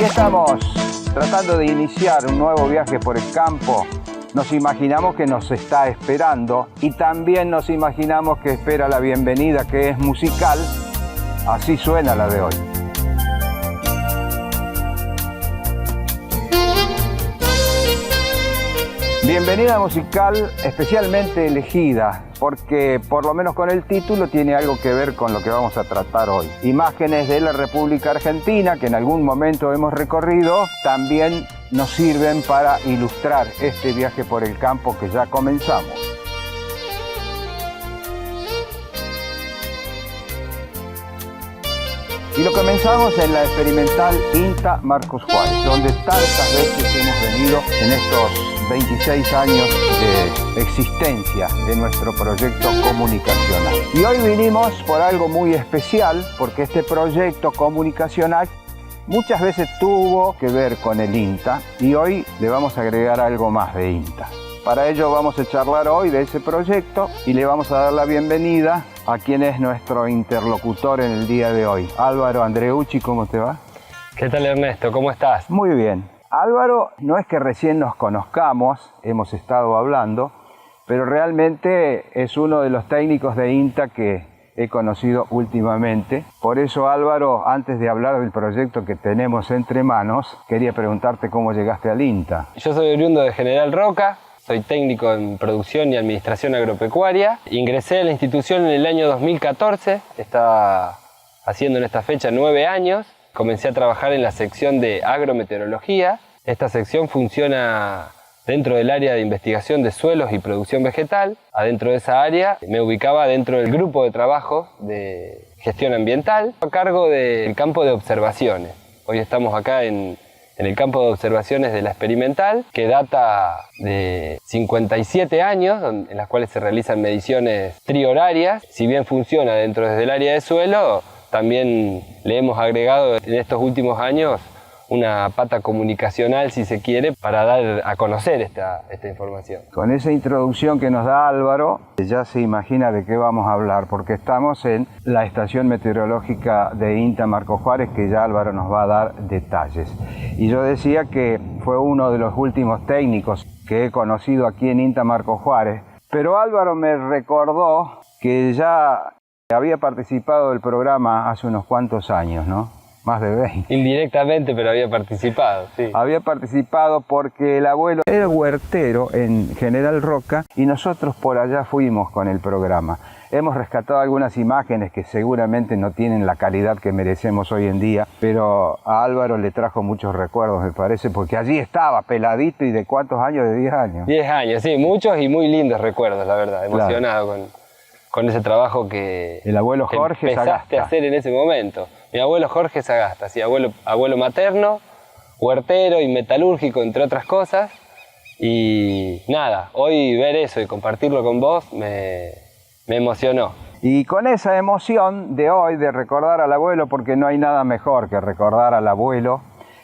estamos tratando de iniciar un nuevo viaje por el campo. Nos imaginamos que nos está esperando y también nos imaginamos que espera la bienvenida, que es musical. Así suena la de hoy. Bienvenida musical especialmente elegida, porque por lo menos con el título tiene algo que ver con lo que vamos a tratar hoy. Imágenes de la República Argentina que en algún momento hemos recorrido, también nos sirven para ilustrar este viaje por el campo que ya comenzamos. Y lo comenzamos en la experimental INTA Marcos Juárez, donde tantas veces hemos venido en estos 26 años de existencia de nuestro proyecto comunicacional. Y hoy vinimos por algo muy especial, porque este proyecto comunicacional muchas veces tuvo que ver con el INTA y hoy le vamos a agregar algo más de INTA. Para ello vamos a charlar hoy de ese proyecto y le vamos a dar la bienvenida a quien es nuestro interlocutor en el día de hoy. Álvaro Andreucci, ¿cómo te va? ¿Qué tal, Ernesto? ¿Cómo estás? Muy bien. Álvaro, no es que recién nos conozcamos, hemos estado hablando, pero realmente es uno de los técnicos de INTA que he conocido últimamente. Por eso, Álvaro, antes de hablar del proyecto que tenemos entre manos, quería preguntarte cómo llegaste al INTA. Yo soy oriundo de General Roca, soy técnico en producción y administración agropecuaria. Ingresé a la institución en el año 2014, estaba haciendo en esta fecha 9 años. Comencé a trabajar en la sección de agrometeorología. Esta sección funciona dentro del área de investigación de suelos y producción vegetal. Adentro de esa área me ubicaba dentro del grupo de trabajo de gestión ambiental a cargo del campo de observaciones. Hoy estamos acá en el campo de observaciones de la experimental, que data de 57 años, en las cuales se realizan mediciones trihorarias. Si bien funciona dentro del área de suelo, también le hemos agregado en estos últimos años una pata comunicacional, si se quiere, para dar a conocer esta información. Con esa introducción que nos da Álvaro, ya se imagina de qué vamos a hablar, porque estamos en la estación meteorológica de INTA Marcos Juárez, que ya Álvaro nos va a dar detalles. Y yo decía que fue uno de los últimos técnicos que he conocido aquí en INTA Marcos Juárez, pero Álvaro me recordó que ya había participado del programa hace unos cuantos años, ¿no? Más de 20. Indirectamente, pero había participado, sí. Había participado porque el abuelo era huertero en General Roca y nosotros por allá fuimos con el programa. Hemos rescatado algunas imágenes que seguramente no tienen la calidad que merecemos hoy en día, pero a Álvaro le trajo muchos recuerdos, me parece, porque allí estaba peladito. ¿Y de cuántos años? De 10 años. 10 años, sí, muchos y muy lindos recuerdos, la verdad. Emocionado con ese trabajo que el abuelo Jorge empezaste a hacer en ese momento. Mi abuelo Jorge Sagasta, sí, abuelo materno, huertero y metalúrgico, entre otras cosas. Y nada, hoy ver eso y compartirlo con vos me emocionó. Y con esa emoción de hoy, de recordar al abuelo, porque no hay nada mejor que recordar al abuelo,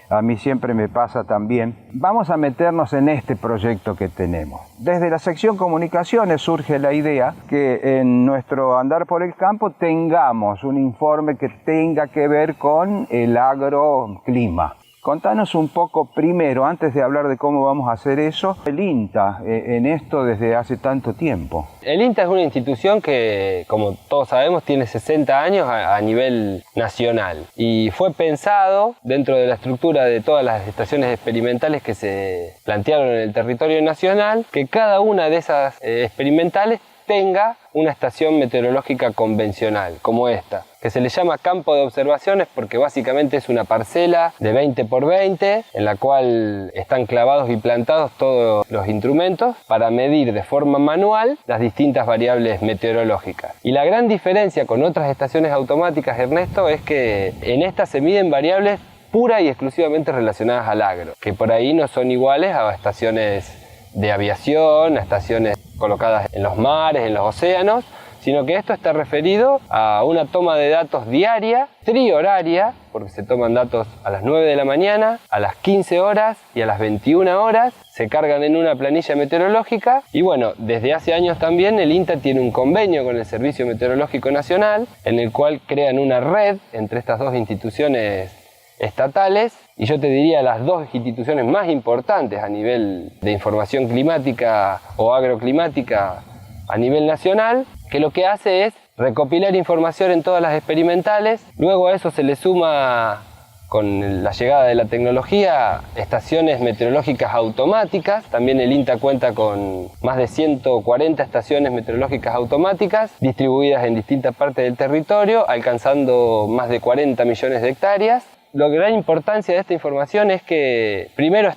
a mí siempre me pasa también, vamos a meternos en este proyecto que tenemos. Desde la sección comunicaciones surge la idea que en nuestro andar por el campo tengamos un informe que tenga que ver con el agroclima. Contanos un poco primero, antes de hablar de cómo vamos a hacer eso, el INTA en esto desde hace tanto tiempo. El INTA es una institución que, como todos sabemos, tiene 60 años a nivel nacional y fue pensado dentro de la estructura de todas las estaciones experimentales que se plantearon en el territorio nacional, que cada una de esas experimentales tenga una estación meteorológica convencional, como esta, que se le llama campo de observaciones porque básicamente es una parcela de 20 por 20 en la cual están clavados y plantados todos los instrumentos para medir de forma manual las distintas variables meteorológicas. Y la gran diferencia con otras estaciones automáticas, Ernesto, es que en estas se miden variables pura y exclusivamente relacionadas al agro, que por ahí no son iguales a estaciones de aviación, a estaciones colocadas en los mares, en los océanos, sino que esto está referido a una toma de datos diaria, trihoraria, porque se toman datos a las 9 de la mañana, a las 15 horas y a las 21 horas, se cargan en una planilla meteorológica y bueno, desde hace años también el INTA tiene un convenio con el Servicio Meteorológico Nacional en el cual crean una red entre estas dos instituciones estatales y yo te diría las dos instituciones más importantes a nivel de información climática o agroclimática a nivel nacional, que lo que hace es recopilar información en todas las experimentales. Luego a eso se le suma, con la llegada de la tecnología, estaciones meteorológicas automáticas. También el INTA cuenta con más de 140 estaciones meteorológicas automáticas distribuidas en distintas partes del territorio, alcanzando más de 40 millones de hectáreas. La gran importancia de esta información es que primero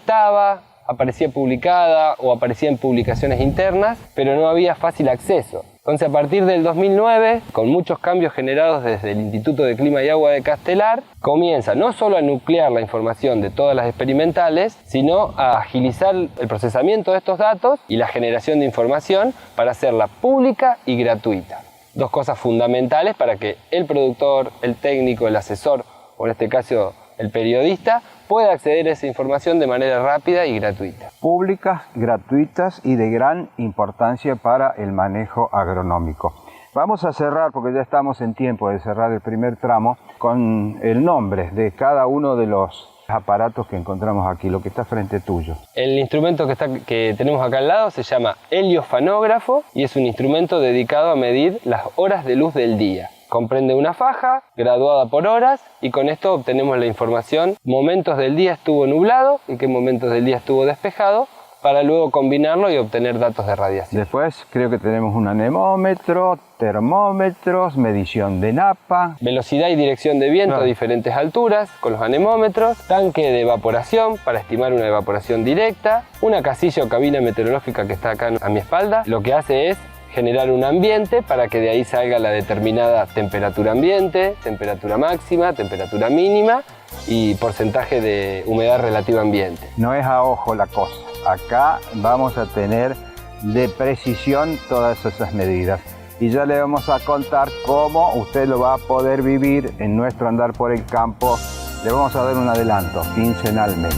aparecía publicada o aparecía en publicaciones internas, pero no había fácil acceso. Entonces, a partir del 2009, con muchos cambios generados desde el Instituto de Clima y Agua de Castelar, comienza no solo a nuclear la información de todas las experimentales, sino a agilizar el procesamiento de estos datos y la generación de información para hacerla pública y gratuita. Dos cosas fundamentales para que el productor, el técnico, el asesor, o en este caso el periodista, pueda acceder a esa información de manera rápida y gratuita. Públicas, gratuitas y de gran importancia para el manejo agronómico. Vamos a cerrar, porque ya estamos en tiempo de cerrar el primer tramo, con el nombre de cada uno de los aparatos que encontramos aquí, lo que está frente tuyo. El instrumento que tenemos acá al lado se llama heliofanógrafo y es un instrumento dedicado a medir las horas de luz del día. Comprende una faja graduada por horas y con esto obtenemos la información, momentos del día estuvo nublado y qué momentos del día estuvo despejado, para luego combinarlo y obtener datos de radiación. Después creo que tenemos un anemómetro, termómetros, medición de napa. Velocidad y dirección de viento a diferentes alturas con los anemómetros, tanque de evaporación para estimar una evaporación directa, una casilla o cabina meteorológica que está acá a mi espalda, lo que hace es generar un ambiente para que de ahí salga la determinada temperatura ambiente, temperatura máxima, temperatura mínima y porcentaje de humedad relativa ambiente. No es a ojo la cosa. Acá vamos a tener de precisión todas esas medidas. Y ya le vamos a contar cómo usted lo va a poder vivir en nuestro andar por el campo. Le vamos a dar un adelanto quincenalmente.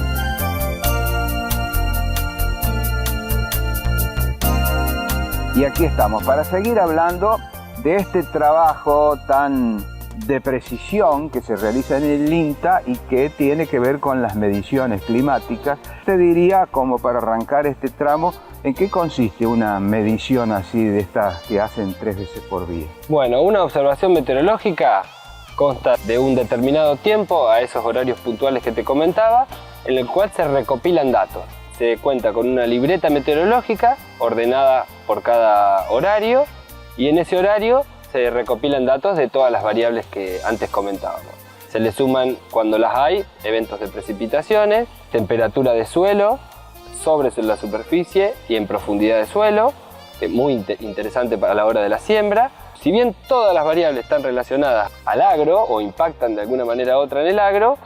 Y aquí estamos para seguir hablando de este trabajo tan de precisión que se realiza en el INTA y que tiene que ver con las mediciones climáticas. Te diría, como para arrancar este tramo, ¿en qué consiste una medición así de estas que hacen 3 veces por día? Bueno, una observación meteorológica consta de un determinado tiempo, a esos horarios puntuales que te comentaba, en el cual se recopilan datos. Se cuenta con una libreta meteorológica ordenada por cada horario y en ese horario se recopilan datos de todas las variables que antes comentábamos. Se le suman, cuando las hay, eventos de precipitaciones, temperatura de suelo, sobre la superficie y en profundidad de suelo, muy interesante para la hora de la siembra. Si bien todas las variables están relacionadas al agro o impactan de alguna manera u otra en el agro,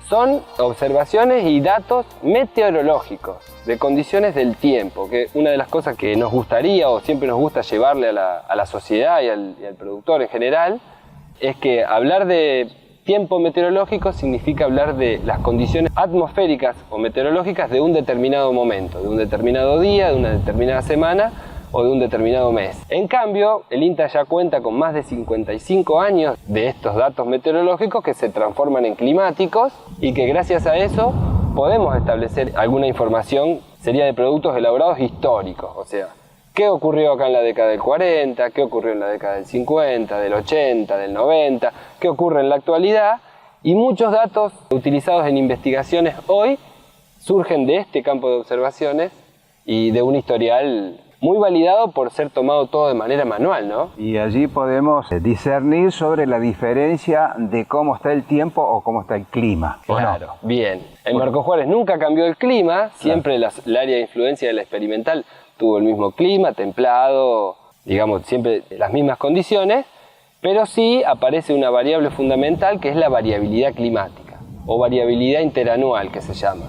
son observaciones y datos meteorológicos de condiciones del tiempo, que una de las cosas que nos gustaría o siempre nos gusta llevarle a la sociedad y al productor en general es que hablar de tiempo meteorológico significa hablar de las condiciones atmosféricas o meteorológicas de un determinado momento, de un determinado día, de una determinada semana o de un determinado mes. En cambio, el INTA ya cuenta con más de 55 años de estos datos meteorológicos que se transforman en climáticos y que gracias a eso podemos establecer alguna información, sería de productos elaborados históricos, o sea, qué ocurrió acá en la década del 40, qué ocurrió en la década del 50, del 80, del 90, qué ocurre en la actualidad, y muchos datos utilizados en investigaciones hoy surgen de este campo de observaciones y de un historial muy validado por ser tomado todo de manera manual, ¿no? Y allí podemos discernir sobre la diferencia de cómo está el tiempo o cómo está el clima. Claro, bien. En Marcos Juárez nunca cambió el clima, siempre el área de influencia de la experimental tuvo el mismo clima, templado, digamos, siempre las mismas condiciones, pero sí aparece una variable fundamental que es la variabilidad climática, o variabilidad interanual que se llama.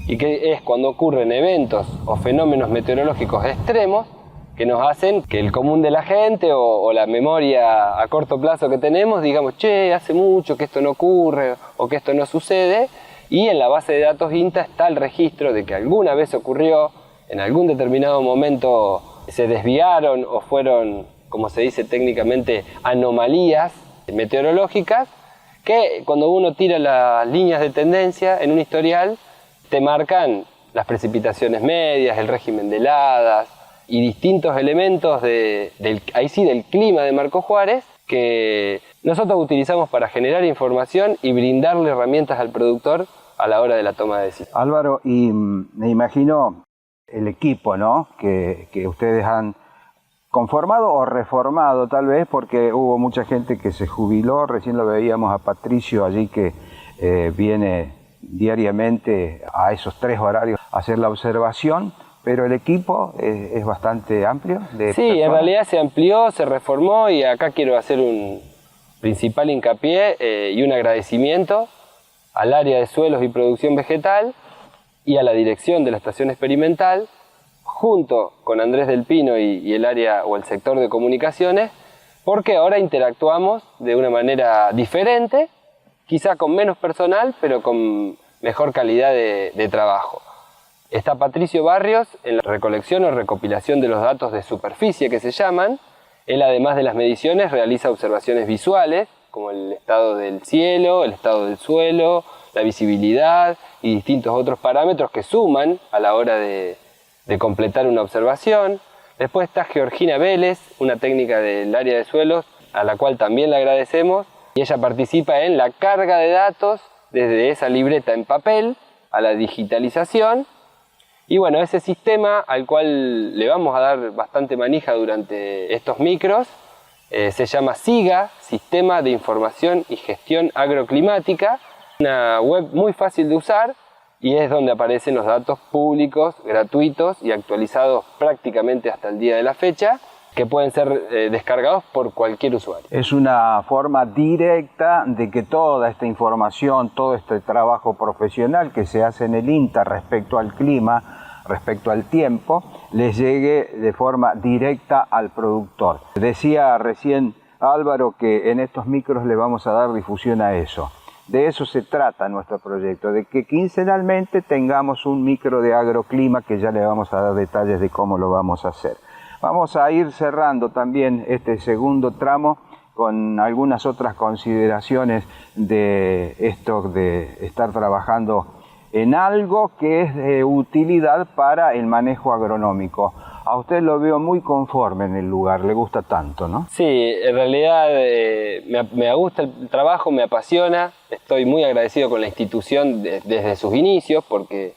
Y que es cuando ocurren eventos o fenómenos meteorológicos extremos que nos hacen que el común de la gente o la memoria a corto plazo que tenemos, digamos, che, hace mucho que esto no ocurre o que esto no sucede, y en la base de datos INTA está el registro de que alguna vez ocurrió, en algún determinado momento se desviaron o fueron, como se dice técnicamente, anomalías meteorológicas que cuando uno tira las líneas de tendencia en un historial, te marcan las precipitaciones medias, el régimen de heladas y distintos elementos del clima de Marcos Juárez que nosotros utilizamos para generar información y brindarle herramientas al productor a la hora de la toma de decisión. Álvaro, y me imagino el equipo, ¿no?, que ustedes han conformado o reformado tal vez, porque hubo mucha gente que se jubiló. Recién lo veíamos a Patricio allí que viene diariamente a esos 3 horarios a hacer la observación, pero el equipo es bastante amplio. Sí, en realidad se amplió, se reformó, y acá quiero hacer un principal hincapié y un agradecimiento al área de suelos y producción vegetal y a la dirección de la estación experimental, junto con Andrés del Pino y el área o el sector de comunicaciones, porque ahora interactuamos de una manera diferente, quizá con menos personal, pero con mejor calidad de trabajo. Está Patricio Barrios en la recolección o recopilación de los datos de superficie, que se llaman. Él, además de las mediciones, realiza observaciones visuales, como el estado del cielo, el estado del suelo, la visibilidad y distintos otros parámetros que suman a la hora de completar una observación. Después está Georgina Vélez, una técnica del área de suelos, a la cual también le agradecemos, y ella participa en la carga de datos desde esa libreta en papel a la digitalización. Y bueno, ese sistema al cual le vamos a dar bastante manija durante estos micros se llama SIGA, Sistema de Información y Gestión Agroclimática, una web muy fácil de usar, y es donde aparecen los datos públicos, gratuitos y actualizados prácticamente hasta el día de la fecha, que pueden ser descargados por cualquier usuario. Es una forma directa de que toda esta información, todo este trabajo profesional que se hace en el INTA respecto al clima, respecto al tiempo, les llegue de forma directa al productor. Decía recién Álvaro que en estos micros le vamos a dar difusión a eso. De eso se trata nuestro proyecto, de que quincenalmente tengamos un micro de agroclima, que ya le vamos a dar detalles de cómo lo vamos a hacer. Vamos a ir cerrando también este segundo tramo con algunas otras consideraciones de esto de estar trabajando en algo que es de utilidad para el manejo agronómico. A usted lo veo muy conforme en el lugar, le gusta tanto, ¿no? Sí, en realidad me gusta el trabajo, me apasiona. Estoy muy agradecido con la institución desde sus inicios, porque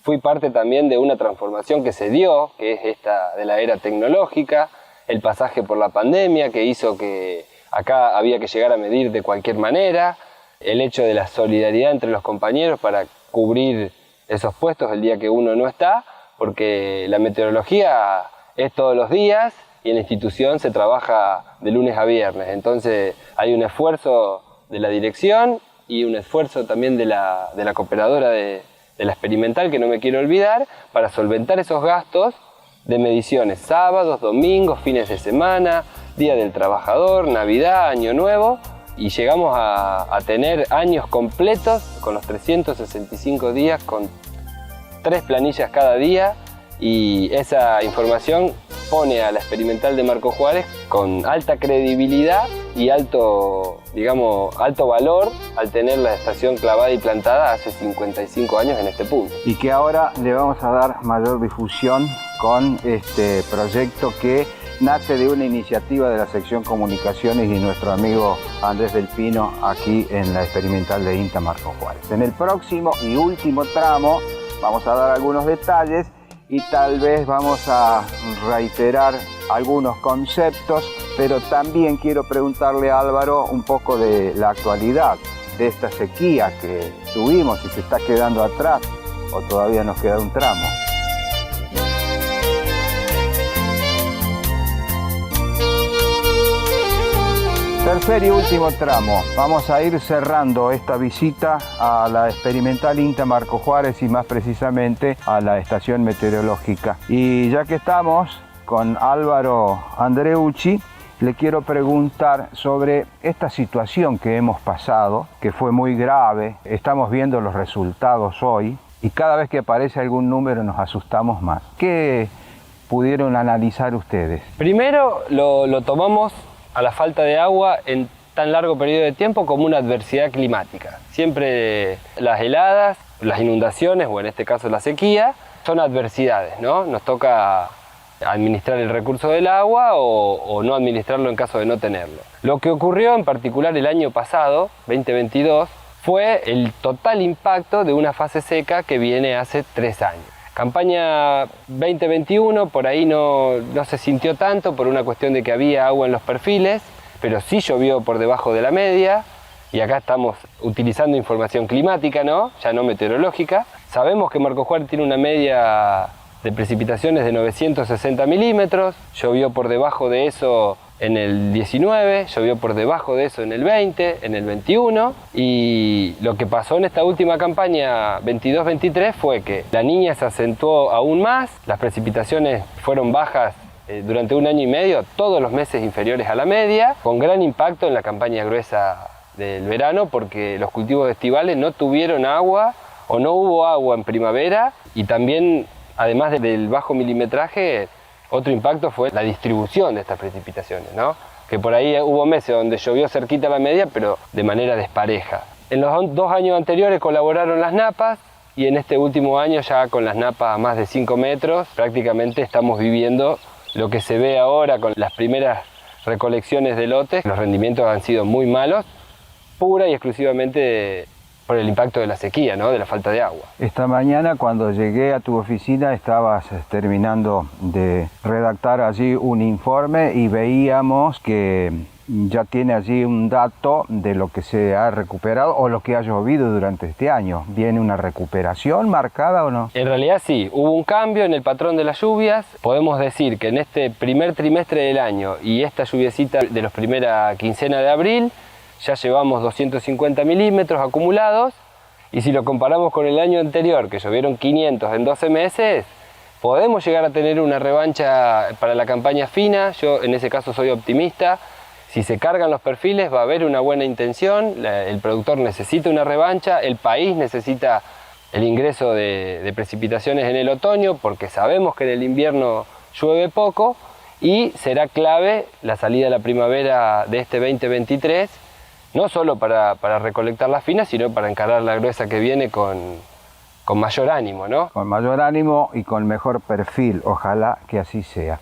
fui parte también de una transformación que se dio, que es esta de la era tecnológica, el pasaje por la pandemia que hizo que acá había que llegar a medir de cualquier manera, el hecho de la solidaridad entre los compañeros para cubrir esos puestos el día que uno no está, porque la meteorología es todos los días y en la institución se trabaja de lunes a viernes. Entonces hay un esfuerzo de la dirección y un esfuerzo también de la cooperadora de la experimental, que no me quiero olvidar, para solventar esos gastos de mediciones sábados, domingos, fines de semana, Día del Trabajador, Navidad, Año Nuevo, y llegamos a tener años completos con los 365 días, con 3 planillas cada día, y esa información pone a la experimental de Marcos Juárez con alta credibilidad y alto valor al tener la estación clavada y plantada hace 55 años en este punto. Y que ahora le vamos a dar mayor difusión con este proyecto que nace de una iniciativa de la sección Comunicaciones y nuestro amigo Andrés del Pino aquí en la experimental de INTA Marcos Juárez. En el próximo y último tramo vamos a dar algunos detalles y tal vez vamos a reiterar algunos conceptos, pero también quiero preguntarle a Álvaro un poco de la actualidad de esta sequía que tuvimos y se está quedando atrás, o todavía nos queda un tramo. Tercer y último tramo. Vamos a ir cerrando esta visita a la experimental INTA Marcos Juárez y más precisamente a la estación meteorológica. Y ya que estamos con Álvaro Andreucci, le quiero preguntar sobre esta situación que hemos pasado, que fue muy grave. Estamos viendo los resultados hoy y cada vez que aparece algún número nos asustamos más. ¿Qué pudieron analizar ustedes? Primero lo tomamos a la falta de agua en tan largo periodo de tiempo como una adversidad climática. Siempre las heladas, las inundaciones o en este caso la sequía son adversidades, ¿no? Nos toca administrar el recurso del agua o no administrarlo en caso de no tenerlo. Lo que ocurrió en particular el año pasado, 2022, fue el total impacto de una fase seca que viene hace 3 años. Campaña 2021 por ahí no se sintió tanto por una cuestión de que había agua en los perfiles, pero sí llovió por debajo de la media y acá estamos utilizando información climática, ¿no? Ya no meteorológica. Sabemos que Marcos Juárez tiene una media de precipitaciones de 960 milímetros, llovió por debajo de eso en el 19, llovió por debajo de eso en el 20, en el 21 y lo que pasó en esta última campaña 22-23 fue que la Niña se acentuó aún más, las precipitaciones fueron bajas durante 1 año y medio, todos los meses inferiores a la media, con gran impacto en la campaña gruesa del verano porque los cultivos estivales no tuvieron agua o no hubo agua en primavera y también, además del bajo milimetraje, otro impacto fue la distribución de estas precipitaciones, ¿no? Que por ahí hubo meses donde llovió cerquita a la media, pero de manera despareja. En los 2 años anteriores colaboraron las napas y en este último año ya con las napas a más de 5 metros prácticamente estamos viviendo lo que se ve ahora con las primeras recolecciones de lotes. Los rendimientos han sido muy malos, pura y exclusivamente por el impacto de la sequía, ¿no? De la falta de agua. Esta mañana cuando llegué a tu oficina estabas terminando de redactar allí un informe y veíamos que ya tiene allí un dato de lo que se ha recuperado o lo que ha llovido durante este año. ¿Viene una recuperación marcada o no? En realidad sí, hubo un cambio en el patrón de las lluvias. Podemos decir que en este primer trimestre del año y esta lluviecita de la primera quincena de abril ya llevamos 250 milímetros acumulados y si lo comparamos con el año anterior, que llovieron 500 en 12 meses, podemos llegar a tener una revancha para la campaña fina. Yo en ese caso soy optimista. Si se cargan los perfiles va a haber una buena intención, el productor necesita una revancha, el país necesita el ingreso de precipitaciones en el otoño porque sabemos que en el invierno llueve poco y será clave la salida de la primavera de este 2023. No solo para recolectar la fina, sino para encarar la gruesa que viene con mayor ánimo, ¿no? Con mayor ánimo y con mejor perfil, ojalá que así sea.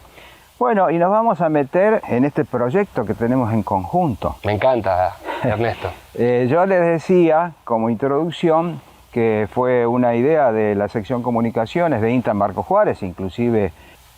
Bueno, y nos vamos a meter en este proyecto que tenemos en conjunto. Me encanta, Ernesto. Yo les decía, como introducción, que fue una idea de la sección comunicaciones de INTA Marcos Juárez, inclusive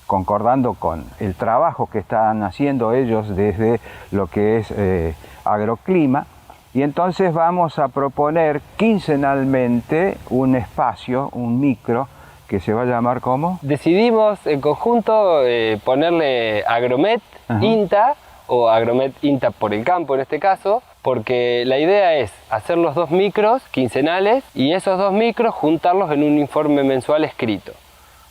concordando con el trabajo que están haciendo ellos desde lo que es agroclima, y entonces vamos a proponer quincenalmente un espacio, un micro, que se va a llamar ¿cómo? Decidimos en conjunto ponerle Agromet INTA, o Agromet INTA por el campo en este caso, porque la idea es hacer los 2 micros quincenales y esos 2 micros juntarlos en un informe mensual escrito.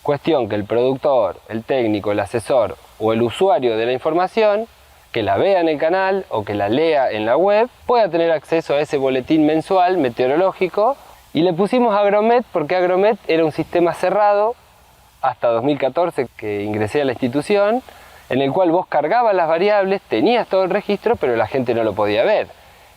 Cuestión que el productor, el técnico, el asesor o el usuario de la información que la vea en el canal o que la lea en la web pueda tener acceso a ese boletín mensual meteorológico. Y le pusimos Agromet porque Agromet era un sistema cerrado hasta 2014 que ingresé a la institución, en el cual vos cargabas las variables, tenías todo el registro, pero la gente no lo podía ver.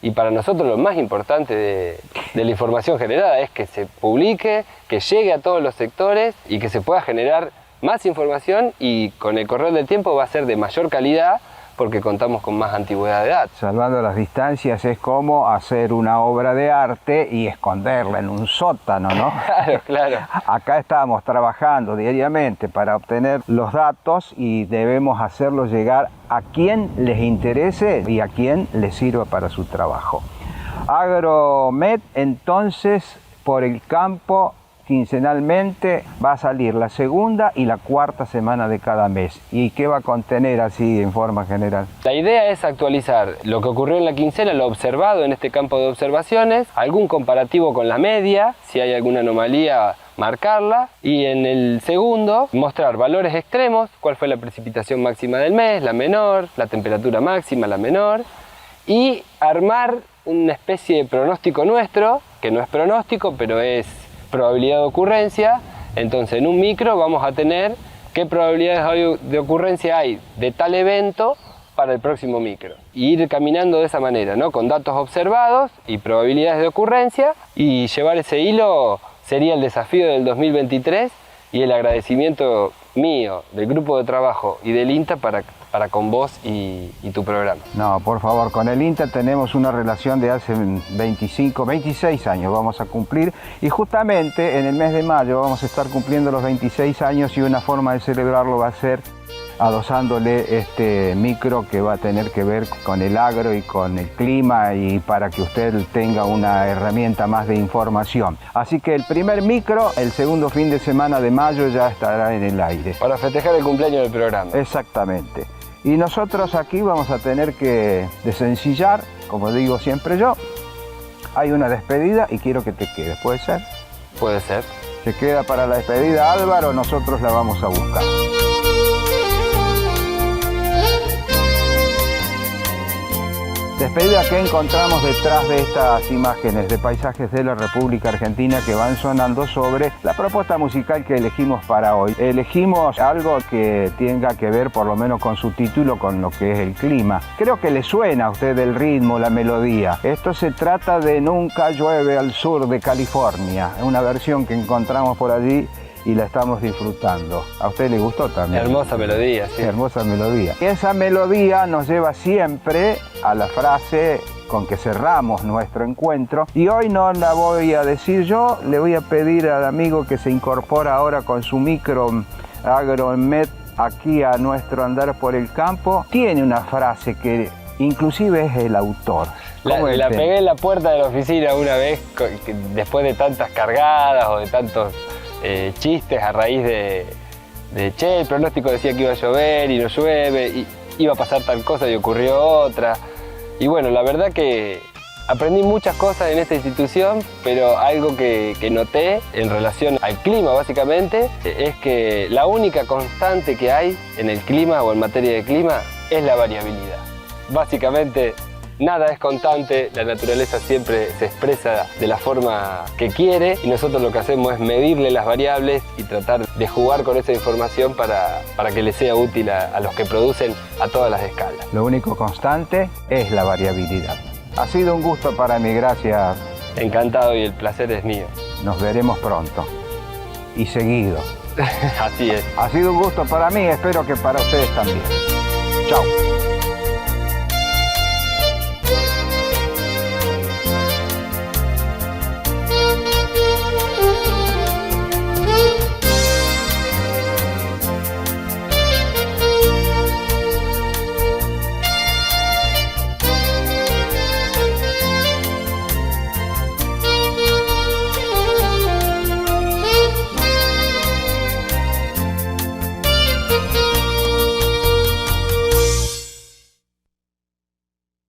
Y para nosotros lo más importante de la información generada es que se publique, que llegue a todos los sectores y que se pueda generar más información y con el correr del tiempo va a ser de mayor calidad porque contamos con más antigüedad de datos. Salvando las distancias es como hacer una obra de arte y esconderla en un sótano, ¿no? Claro, claro. Acá estamos trabajando diariamente para obtener los datos y debemos hacerlos llegar a quien les interese y a quien les sirva para su trabajo. Agromet, entonces, por el campo, quincenalmente va a salir la 2ª y la 4ª semana de cada mes. ¿Y qué va a contener así en forma general? La idea es actualizar lo que ocurrió en la quincena, lo observado en este campo de observaciones, algún comparativo con la media, si hay alguna anomalía marcarla, y en el segundo mostrar valores extremos, cuál fue la precipitación máxima del mes, la menor, la temperatura máxima, la menor, y armar una especie de pronóstico nuestro, que no es pronóstico, pero es probabilidad de ocurrencia. Entonces en un micro vamos a tener qué probabilidades de ocurrencia hay de tal evento para el próximo micro. Y ir caminando de esa manera, ¿no? Con datos observados y probabilidades de ocurrencia, y llevar ese hilo sería el desafío del 2023 y el agradecimiento mío, del grupo de trabajo y del INTA para con vos y tu programa. No, por favor, con el INTA tenemos una relación de hace 26 años vamos a cumplir, y justamente en el mes de mayo vamos a estar cumpliendo los 26 años, y una forma de celebrarlo va a ser adosándole este micro que va a tener que ver con el agro y con el clima, y para que usted tenga una herramienta más de información. Así que el primer micro, el segundo fin de semana de mayo, ya estará en el aire. Para festejar el cumpleaños del programa. Exactamente. Y nosotros aquí vamos a tener que desencillar, como digo siempre yo. Hay una despedida y quiero que te quedes, ¿puede ser? Puede ser. Se queda para la despedida Álvaro, nosotros la vamos a buscar. Despedida que encontramos detrás de estas imágenes de paisajes de la República Argentina que van sonando sobre la propuesta musical que elegimos para hoy. Elegimos algo que tenga que ver, por lo menos con su título, con lo que es el clima. Creo que le suena a usted el ritmo, la melodía. Esto se trata de Nunca llueve al sur de California, una versión que encontramos por allí y la estamos disfrutando. ¿A usted le gustó también? Hermosa melodía, sí. Hermosa melodía. Y esa melodía nos lleva siempre a la frase con que cerramos nuestro encuentro. Y hoy no la voy a decir yo, le voy a pedir al amigo que se incorpora ahora con su micro Agromet aquí a nuestro andar por el campo. Tiene una frase que inclusive es el autor. La pegué en la puerta de la oficina una vez, después de tantas cargadas o de tantos chistes a raíz de che, el pronóstico decía que iba a llover y no llueve, y iba a pasar tal cosa y ocurrió otra. Y bueno, la verdad que aprendí muchas cosas en esta institución, pero algo que noté en relación al clima básicamente es que la única constante que hay en el clima o en materia de clima es la variabilidad. Básicamente nada es constante, la naturaleza siempre se expresa de la forma que quiere, y nosotros lo que hacemos es medirle las variables y tratar de jugar con esa información para que le sea útil a los que producen a todas las escalas. Lo único constante es la variabilidad. Ha sido un gusto para mí, gracias. Encantado, y el placer es mío. Nos veremos pronto y seguido. Así es. Ha sido un gusto para mí, espero que para ustedes también. Chao.